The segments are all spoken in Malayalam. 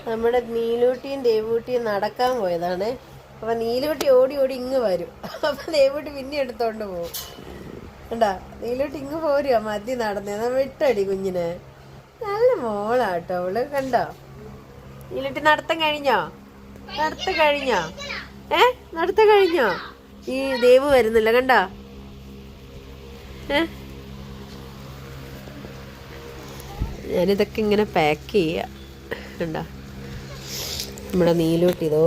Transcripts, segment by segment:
നമ്മുടെ നീലൂട്ടിയും ദേവൂട്ടിയും നടക്കാൻ പോയതാണ്. അപ്പൊ നീലൂട്ടി ഓടി ഓടി ഇങ്ങ് വരും. അപ്പൊ ദേവൂട്ടി പിന്നെ എടുത്തോണ്ട് പോകും. കണ്ടാ, നീലൂട്ടി ഇങ്ങ് പോരുക മതി നടന്നേ. വിട്ടടി കുഞ്ഞിനെ. നല്ല മോളാട്ടോ അവള്. കണ്ടോ നീലൂട്ടി? നടത്തം കഴിഞ്ഞോ? നടത്തം കഴിഞ്ഞോ? ഈ ദേവു വരുന്നില്ല കണ്ടോ? ഞാനിതൊക്കെ ഇങ്ങനെ പാക്ക് ചെയ്യാ. കണ്ടോ നമ്മുടെ നീലൂട്ടി ഇതോ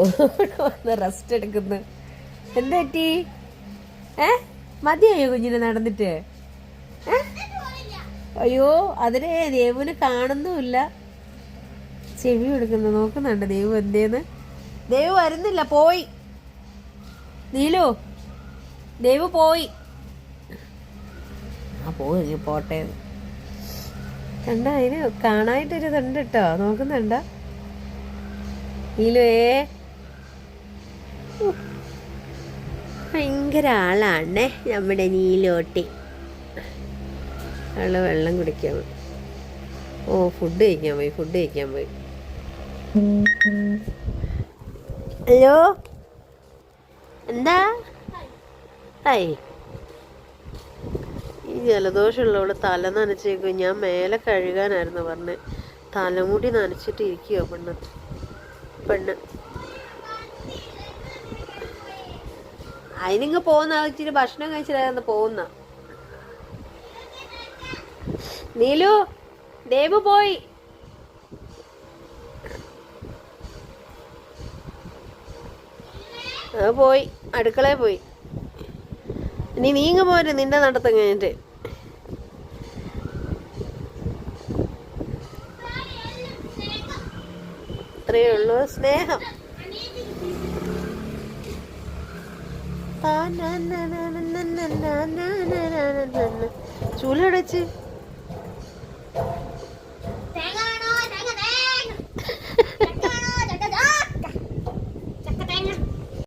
വന്ന് റെസ്റ്റ് എടുക്കുന്നു. എന്താ പറ്റി? മതിയായോ കുഞ്ഞിനെ നടന്നിട്ട്? അയ്യോ, അതിനെ ദേവുവിന് കാണുന്നുമില്ല. ചെവി കൊടുക്കുന്നു. നോക്കുന്നുണ്ട് ദേവു എന്തേന്ന്. ദേവു വരുന്നില്ല, പോയി. നീലു, ദേവു പോയി. പോയി പോട്ടെ. കണ്ട, അതിന് കാണായിട്ടൊരിതുണ്ട് കേട്ടോ. നോക്കുന്നുണ്ട നീലുവേ. ഭയങ്കര ആളാണേ നമ്മുടെ നീലോട്ടി. ആള് വെള്ളം കുടിക്കാൻ പോയി. ഫുഡ് കഴിക്കാൻ പോയി. ഹലോ, എന്താ? ഈ ജലദോഷമുള്ളവള് തല നനച്ചേക്കും. ഞാൻ മേലെ കഴുകാനായിരുന്നു പറഞ്ഞ്. തലമുടി നനച്ചിട്ട് ഇരിക്കുവോ പെണ്ണ്. അതിനിങ്ങ് പോകുന്ന ഇച്ചിരി ഭക്ഷണം കഴിച്ചിട്ടായിരുന്നു പോകുന്ന. നീലു, ദേവു പോയി. പോയി, അടുക്കളയിൽ പോയി. ഇനി നീങ്ങ പോര് നിന്റെ നടത്തം കഴിഞ്ഞിട്ട്. അത്രയേ ഉള്ളൂ സ്നേഹം. ചൂലടച്ച്